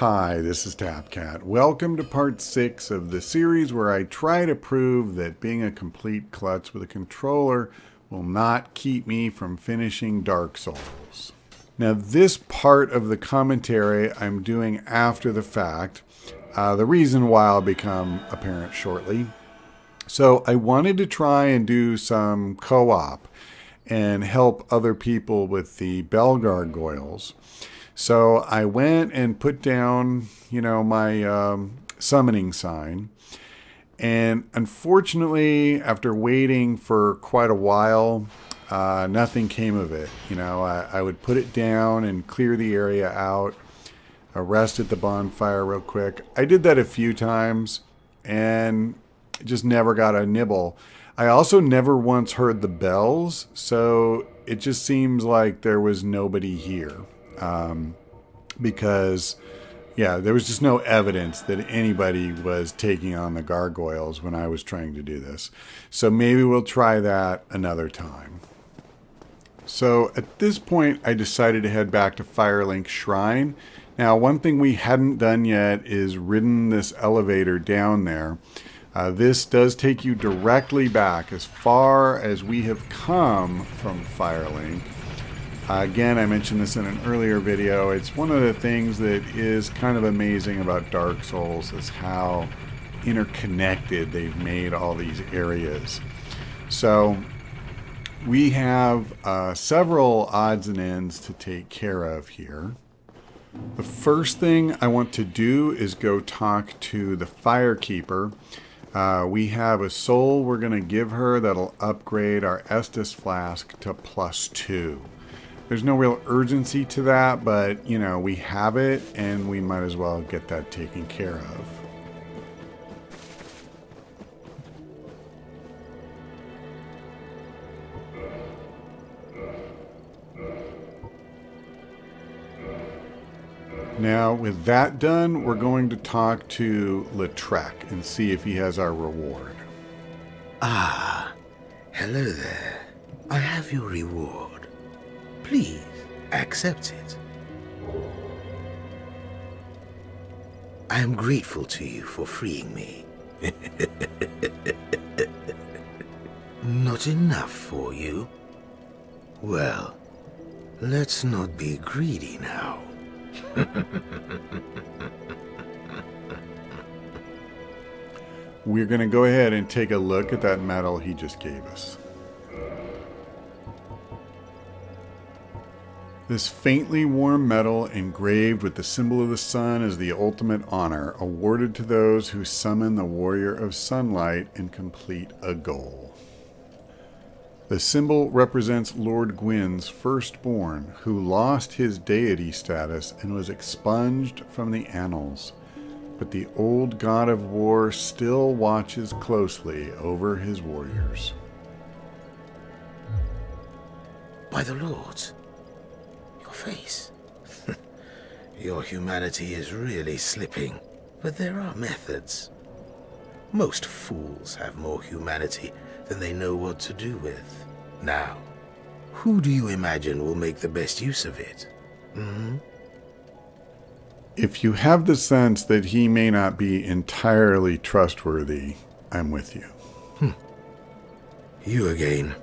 Hi, this is TapCat. Welcome to part 6 of the series where I try to prove that being a complete klutz with a controller will not keep me from finishing Dark Souls. Now, this part of the commentary I'm doing after the fact. The reason why will become apparent shortly. So I wanted to try and do some co-op and help other people with the bell gargoyles. So I went and put down, my summoning sign. And unfortunately, after waiting for quite a while, nothing came of it. I would put it down and clear the area out, rest at the bonfire real quick. I did that a few times and just never got a nibble. I also never once heard the bells, so it just seems like there was nobody here. Because, there was just no evidence that anybody was taking on the gargoyles when I was trying to do this. So maybe we'll try that another time. So at this point, I decided to head back to Firelink Shrine. Now, one thing we hadn't done yet is ridden this elevator down there. This does take you directly back as far as we have come from Firelink. Again, I mentioned this in an earlier video. It's one of the things that is kind of amazing about Dark Souls is how interconnected they've made all these areas. So we have several odds and ends to take care of here. The first thing I want to do is go talk to the Firekeeper. We have a soul we're going to give her that'll upgrade our Estus Flask to +2. There's no real urgency to that, but, we have it, and we might as well get that taken care of. Now, with that done, we're going to talk to Lautrec and see if he has our reward. Ah, hello there. I have your reward. Please, accept it. I am grateful to you for freeing me. Not enough for you? Well, let's not be greedy now. We're going to go ahead and take a look at that medal he just gave us. This faintly warm medal engraved with the symbol of the sun is the ultimate honor awarded to those who summon the warrior of sunlight and complete a goal. The symbol represents Lord Gwyn's firstborn, who lost his deity status and was expunged from the annals. But the old god of war still watches closely over his warriors. By the lords, your face. Your humanity is really slipping, but there are methods. Most fools have more humanity than they know what to do with. Now, who do you imagine will make the best use of it? If you have the sense that he may not be entirely trustworthy, I'm with you. You again.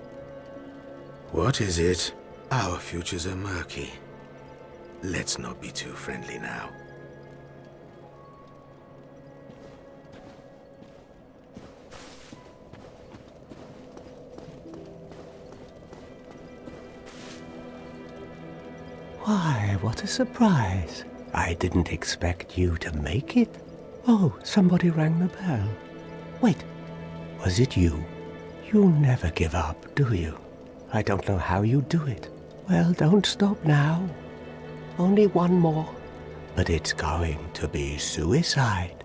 What is it? Our futures are murky. Let's not be too friendly now. Why, what a surprise. I didn't expect you to make it. Oh, somebody rang the bell. Wait, was it you? You never give up, do you? I don't know how you do it. Well, don't stop now. Only one more. But it's going to be suicide.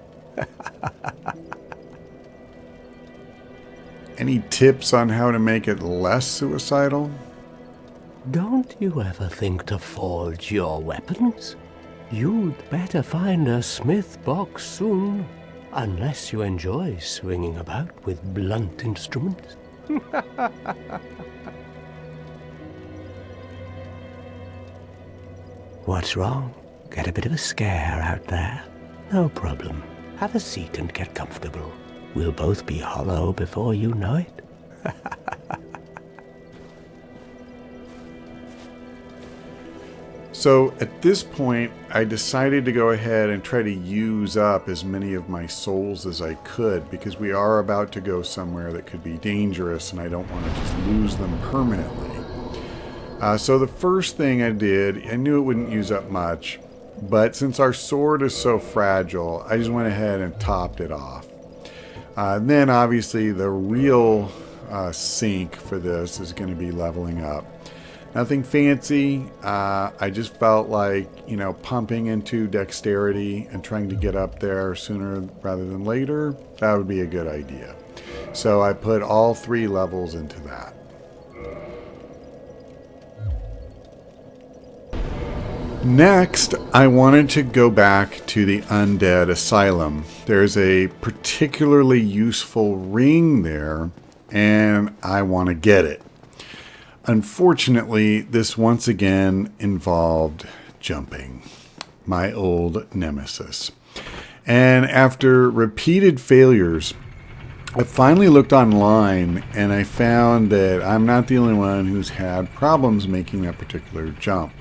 Any tips on how to make it less suicidal? Don't you ever think to forge your weapons? You'd better find a smith box soon, unless you enjoy swinging about with blunt instruments. What's wrong? Get a bit of a scare out there? No problem. Have a seat and get comfortable. We'll both be hollow before you know it. So at this point, I decided to go ahead and try to use up as many of my souls as I could, because we are about to go somewhere that could be dangerous and I don't want to just lose them permanently. So the first thing I did, I knew it wouldn't use up much, but since our sword is so fragile, I just went ahead and topped it off. Then obviously the real sink for this is going to be leveling up. Nothing fancy. I just felt like, pumping into dexterity and trying to get up there sooner rather than later, that would be a good idea. So I put all 3 levels into that. Next, I wanted to go back to the Undead Asylum. There's a particularly useful ring there, and I want to get it. Unfortunately, this once again involved jumping, my old nemesis. And after repeated failures, I finally looked online and I found that I'm not the only one who's had problems making that particular jump.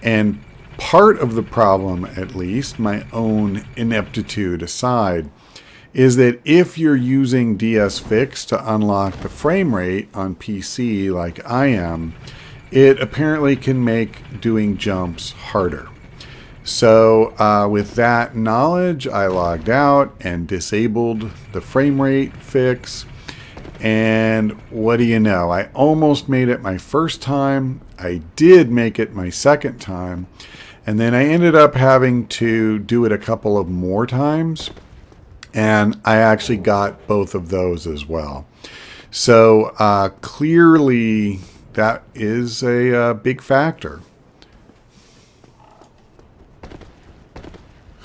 And part of the problem, at least, my own ineptitude aside, is that if you're using DS Fix to unlock the frame rate on PC like I am, it apparently can make doing jumps harder. So with that knowledge, I logged out and disabled the frame rate fix. And what do you know? I almost made it my first time. I did make it my second time. And then I ended up having to do it a couple of more times. And I actually got both of those as well. So clearly that is a big factor.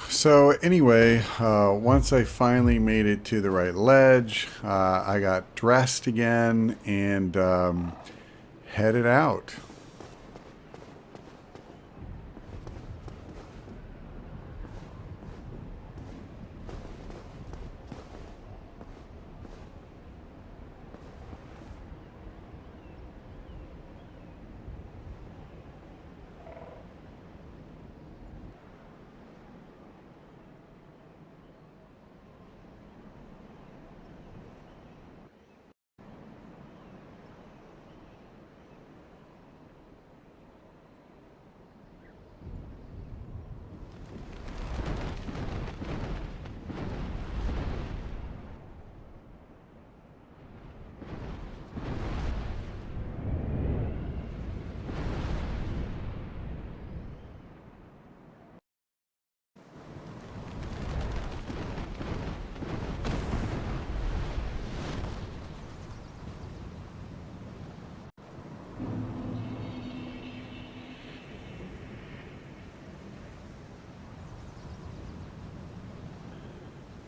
So anyway, once I finally made it to the right ledge, I got dressed again and headed out.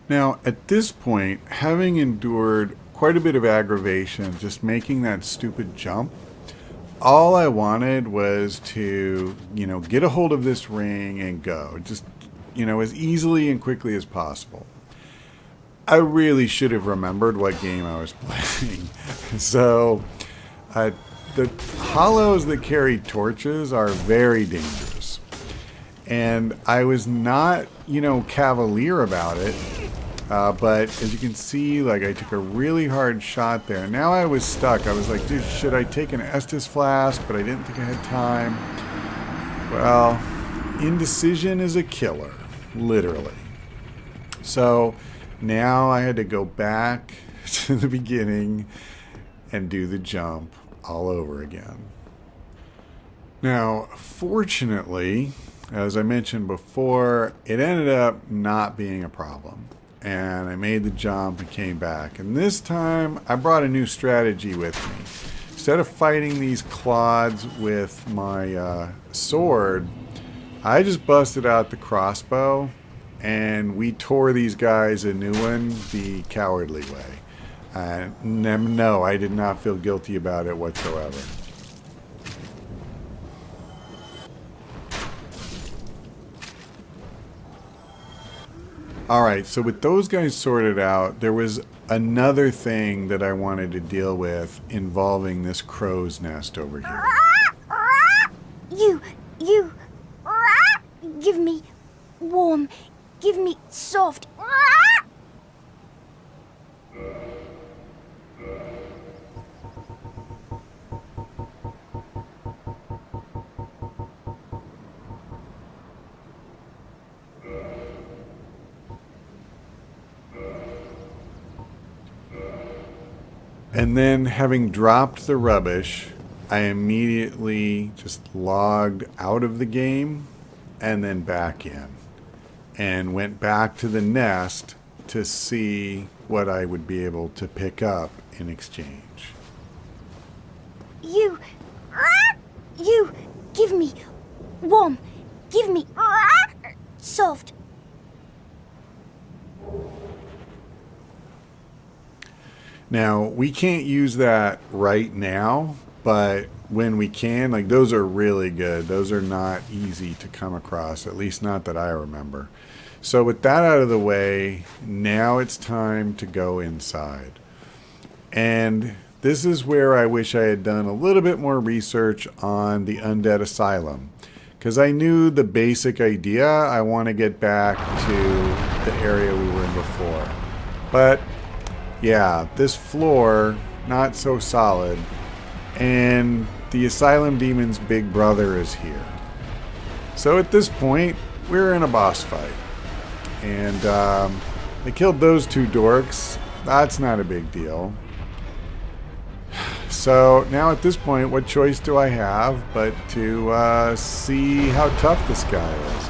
Now, at this point, having endured quite a bit of aggravation just making that stupid jump, all I wanted was to, get a hold of this ring and go. Just, as easily and quickly as possible. I really should have remembered what game I was playing. So, the hollows that carry torches are very dangerous. And I was not, cavalier about it. But as you can see, I took a really hard shot there. Now I was stuck. I was like, dude, should I take an Estus flask? But I didn't think I had time. Well, indecision is a killer, literally. So now I had to go back to the beginning and do the jump all over again. Now, fortunately, as I mentioned before, it ended up not being a problem. And I made the jump and came back. And this time, I brought a new strategy with me. Instead of fighting these clods with my sword, I just busted out the crossbow, and we tore these guys a new one the cowardly way. No, I did not feel guilty about it whatsoever. All right, so with those guys sorted out, there was another thing that I wanted to deal with involving this crow's nest over here. You, give me warm, give me soft. And then, having dropped the rubbish, I immediately just logged out of the game and then back in. And went back to the nest to see what I would be able to pick up in exchange. You, give me warm, give me soft. Now, we can't use that right now, but when we can, like, those are really good. Those are not easy to come across, at least not that I remember. So with that out of the way, now it's time to go inside. And this is where I wish I had done a little bit more research on the Undead Asylum, because I knew the basic idea. I want to get back to the area we were in before. But yeah, this floor, not so solid. And the Asylum Demon's big brother is here. So at this point, we're in a boss fight. And they killed those two dorks. That's not a big deal. So now at this point, what choice do I have but to see how tough this guy is?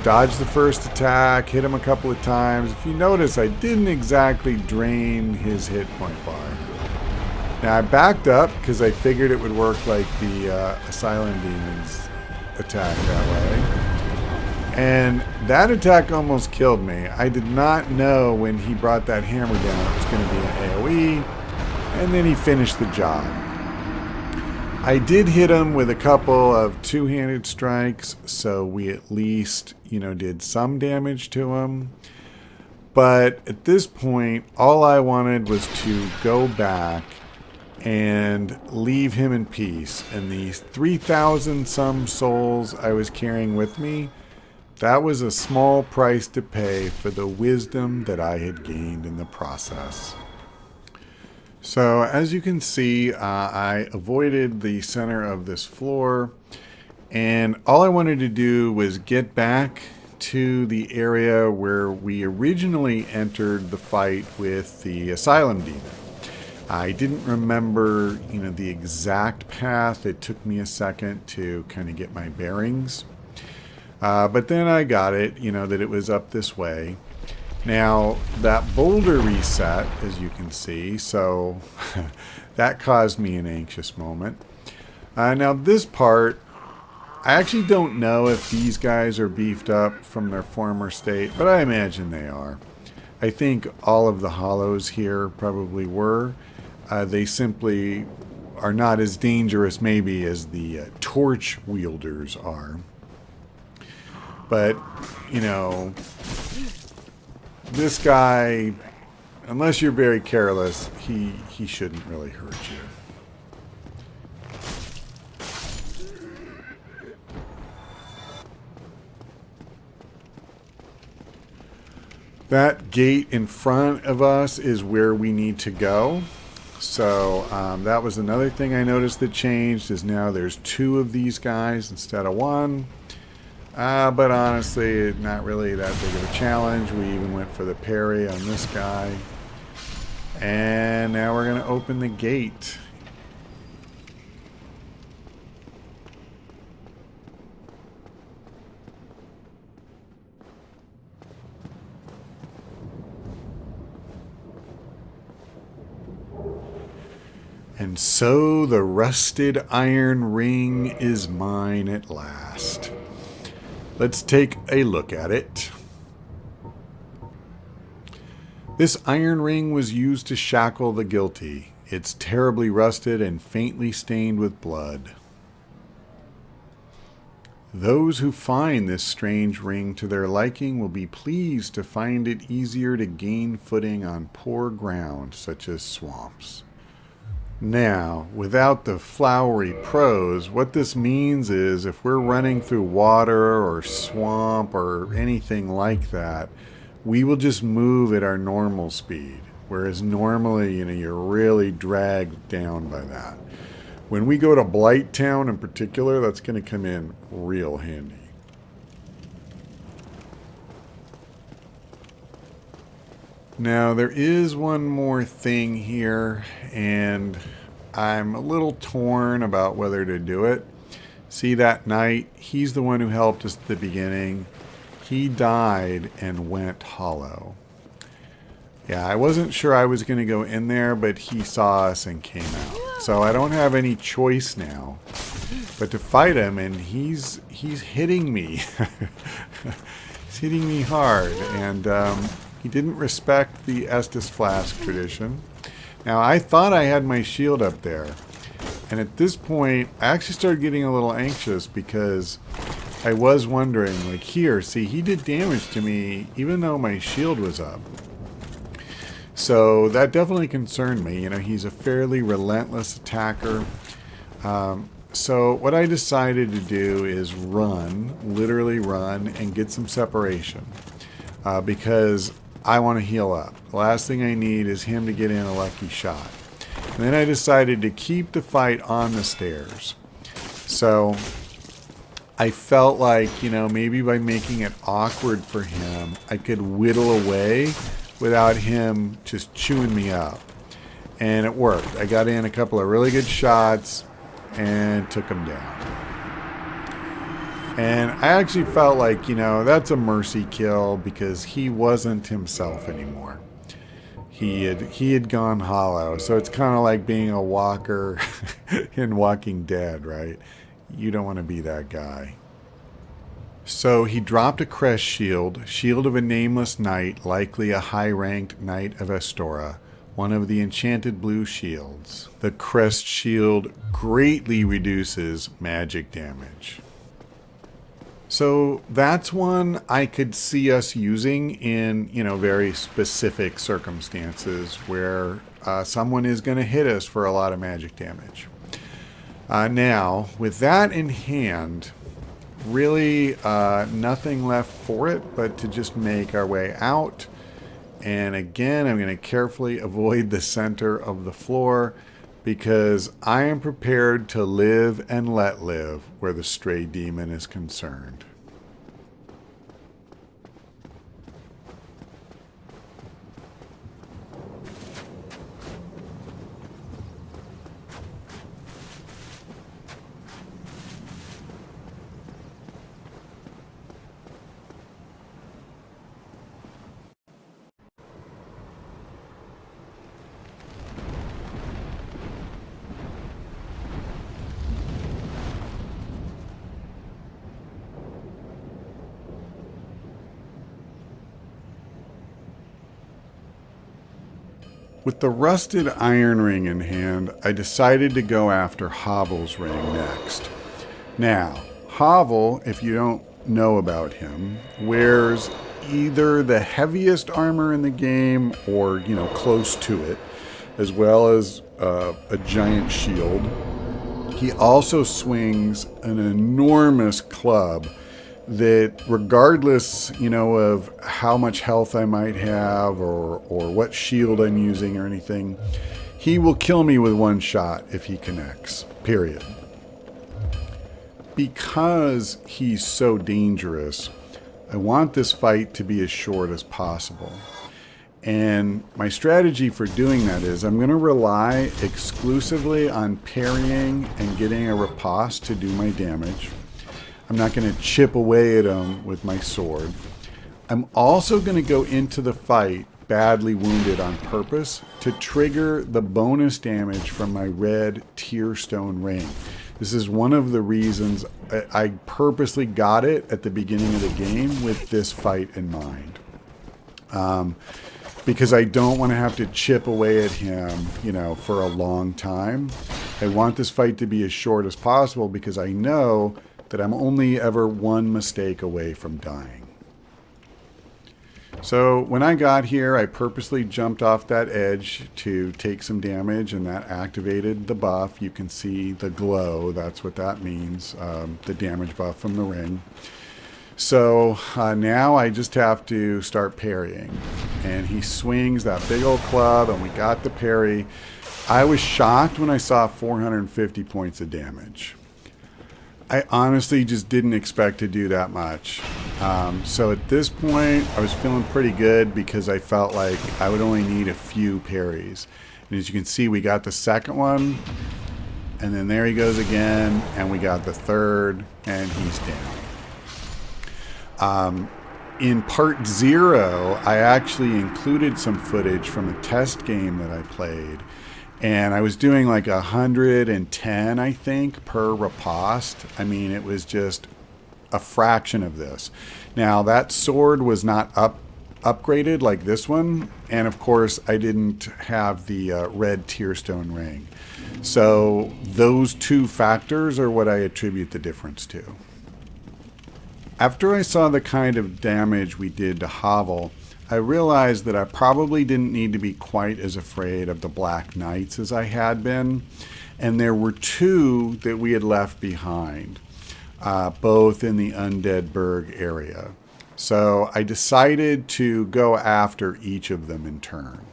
Dodge the first attack, hit him a couple of times. If you notice, I didn't exactly drain his hit point bar. Now I backed up because I figured it would work like the Asylum Demon's attack that way. And that attack almost killed me. I did not know when he brought that hammer down it was going to be an AoE, and then he finished the job. I did hit him with a couple of two-handed strikes, so we at least, did some damage to him. But at this point, all I wanted was to go back and leave him in peace. And these 3,000 some souls I was carrying with me, that was a small price to pay for the wisdom that I had gained in the process. So as you can see, I avoided the center of this floor, and all I wanted to do was get back to the area where we originally entered the fight with the Asylum Demon. I didn't remember, the exact path. It took me a second to kind of get my bearings. But then I got it, that it was up this way. Now, that boulder reset, as you can see, so that caused me an anxious moment. Now, this part, I actually don't know if these guys are beefed up from their former state, but I imagine they are. I think all of the hollows here probably were. They simply are not as dangerous, maybe, as the torch wielders are. But, this guy, unless you're very careless, he shouldn't really hurt you. That gate in front of us is where we need to go. So that was another thing I noticed that changed, is now there's 2 of these guys instead of 1. But honestly, not really that big of a challenge. We even went for the parry on this guy. And now we're going to open the gate. And so the rusted iron ring is mine at last. Let's take a look at it. This iron ring was used to shackle the guilty. It's terribly rusted and faintly stained with blood. Those who find this strange ring to their liking will be pleased to find it easier to gain footing on poor ground, such as swamps. Now, without the flowery prose, what this means is if we're running through water or swamp or anything like that, we will just move at our normal speed. Whereas normally, you're really dragged down by that. When we go to Blight Town in particular, that's going to come in real handy. Now, there is one more thing here, and I'm a little torn about whether to do it. See, that knight, he's the one who helped us at the beginning. He died and went hollow. Yeah, I wasn't sure I was going to go in there, but he saw us and came out. So I don't have any choice now but to fight him, and he's hitting me. He's hitting me hard, and he didn't respect the Estus Flask tradition. Now, I thought I had my shield up there, and at this point, I actually started getting a little anxious because I was wondering, like, here, see, he did damage to me even though my shield was up. So that definitely concerned me. He's a fairly relentless attacker. So what I decided to do is run, literally run, and get some separation. Because I want to heal up. The last thing I need is him to get in a lucky shot. And then I decided to keep the fight on the stairs. So I felt like, maybe by making it awkward for him, I could whittle away without him just chewing me up. And it worked. I got in a couple of really good shots and took him down. And I actually felt like, that's a mercy kill because he wasn't himself anymore. He had gone hollow. So it's kind of like being a walker in Walking Dead, right? You don't want to be that guy. So he dropped a crest shield, shield of a nameless knight, likely a high-ranked knight of Astora, one of the enchanted blue shields. The crest shield greatly reduces magic damage. So that's one I could see us using in, very specific circumstances where someone is going to hit us for a lot of magic damage. Now, with that in hand, really nothing left for it but to just make our way out. And again, I'm going to carefully avoid the center of the floor because I am prepared to live and let live where the stray demon is concerned. With the rusted iron ring in hand, I decided to go after Havel's ring next. Now, Havel, if you don't know about him, wears either the heaviest armor in the game or, close to it, as well as a giant shield. He also swings an enormous club that regardless, of how much health I might have or what shield I'm using or anything, he will kill me with one shot if he connects, period. Because he's so dangerous, I want this fight to be as short as possible. And my strategy for doing that is I'm going to rely exclusively on parrying and getting a riposte to do my damage. I'm not going to chip away at him with my sword. I'm also going to go into the fight badly wounded on purpose to trigger the bonus damage from my red Tearstone ring. This is one of the reasons I purposely got it at the beginning of the game with this fight in mind. Because I don't want to have to chip away at him, for a long time. I want this fight to be as short as possible because I know that I'm only ever one mistake away from dying. So when I got here, I purposely jumped off that edge to take some damage, and that activated the buff. You can see the glow. That's what that means, the damage buff from the ring. So now I just have to start parrying. And he swings that big old club, and we got the parry. I was shocked when I saw 450 points of damage. I honestly just didn't expect to do that much. So at this point, I was feeling pretty good because I felt like I would only need a few parries. And as you can see, we got the second one, and then there he goes again, and we got the third, and he's down. In part 0, I actually included some footage from a test game that I played. And I was doing like 110, I think, per riposte. I mean, it was just a fraction of this. Now, that sword was not upgraded like this one. And of course, I didn't have the red tearstone ring. So those two factors are what I attribute the difference to. After I saw the kind of damage we did to Havel, I realized that I probably didn't need to be quite as afraid of the Black Knights as I had been. And there were two that we had left behind, both in the Undead Burg area. So I decided to go after each of them in turn.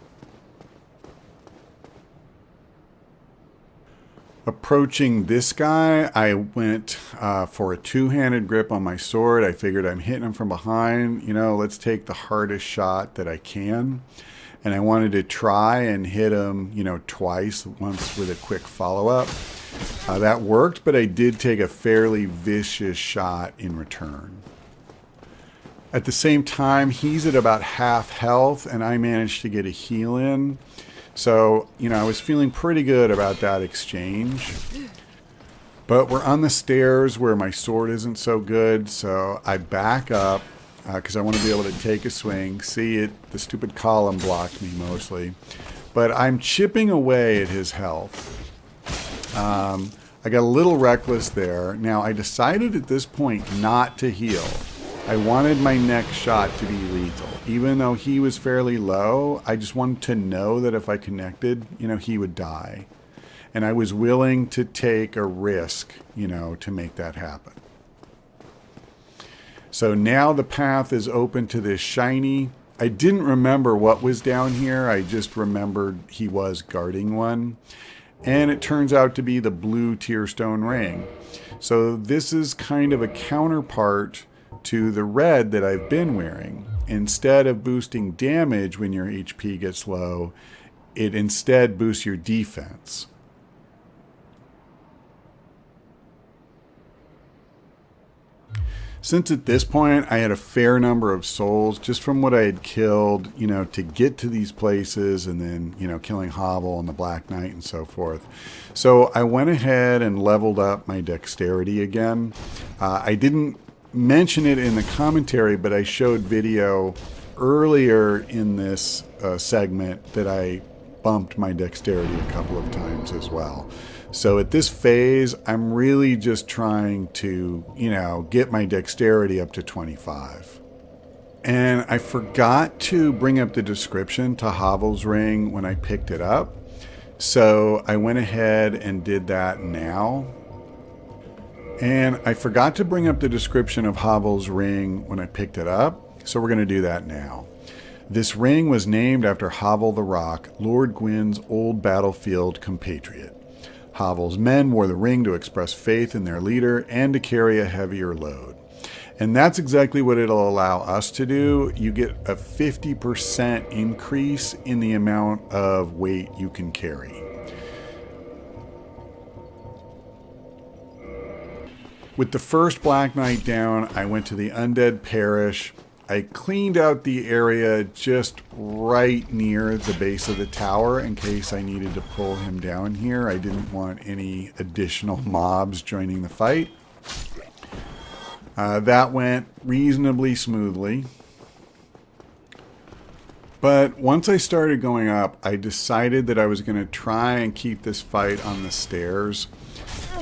Approaching this guy, I went for a two-handed grip on my sword. I figured I'm hitting him from behind. You know, let's take the hardest shot that I can. And I wanted to try and hit him, you know, twice, once with a quick follow-up. That worked, but I did take a fairly vicious shot in return. At the same time, he's at about half health, and I managed to get a heal in. So, you know, I was feeling pretty good about that exchange. But we're on the stairs where my sword isn't so good, so I back up because I want to be able to take a swing. See it, the stupid column blocked me mostly. But I'm chipping away at his health. I got a little reckless there. Now, I decided at this point not to heal. I wanted my next shot to be lethal. Even though he was fairly low, I just wanted to know that if I connected, you know, he would die. And I was willing to take a risk, you know, to make that happen. So now the path is open to this shiny. I didn't remember what was down here. I just remembered he was guarding one. And it turns out to be the blue tearstone ring. So this is kind of a counterpart to the red that I've been wearing. Instead of boosting damage when your HP gets low, it instead boosts your defense. Since at this point I had a fair number of souls just from what I had killed, you know, to get to these places, and then, you know, killing Havel and the Black Knight and so forth. So I went ahead and leveled up my dexterity again. I didn't mention it in the commentary, but I showed video earlier in this segment that I bumped my dexterity a couple of times as well. So at this phase, I'm really just trying to, you know, get my dexterity up to 25. And I forgot to bring up the description to Havel's ring when I picked it up. So I went ahead and did that now. And I forgot to bring up the description of Havel's ring when I picked it up, so we're going to do that now. This ring was named after Havel the Rock, Lord Gwyn's old battlefield compatriot. Havel's men wore the ring to express faith in their leader and to carry a heavier load. And that's exactly what it'll allow us to do. You get a 50% increase in the amount of weight you can carry. With the first Black Knight down, I went to the Undead Parish. I cleaned out the area just right near the base of the tower in case I needed to pull him down here. I didn't want any additional mobs joining the fight. That went reasonably smoothly. But once I started going up, I decided that I was going to try and keep this fight on the stairs.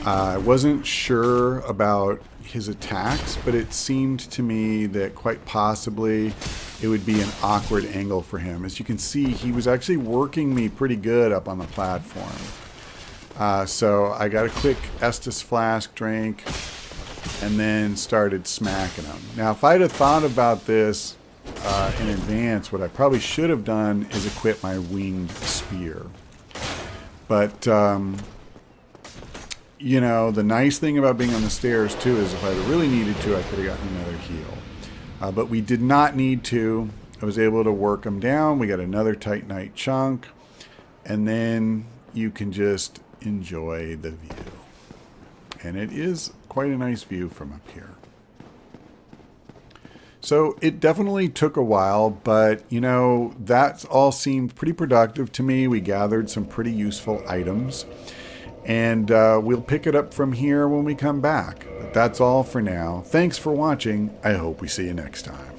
I wasn't sure about his attacks, but it seemed to me that quite possibly it would be an awkward angle for him. As you can see, he was actually working me pretty good up on the platform. So I got a quick Estus Flask drink and then started smacking him. Now, if I'd have thought about this in advance, what I probably should have done is equip my winged spear. But, you know, the nice thing about being on the stairs, too, is if I really needed to, I could have gotten another heal. But we did not need to. I was able to work him down. We got another Titanite chunk. And then you can just enjoy the view. And it is quite a nice view from up here. So it definitely took a while, but, you know, that all seemed pretty productive to me. We gathered some pretty useful items. And we'll pick it up from here when we come back. But that's all for now. Thanks for watching. I hope we see you next time.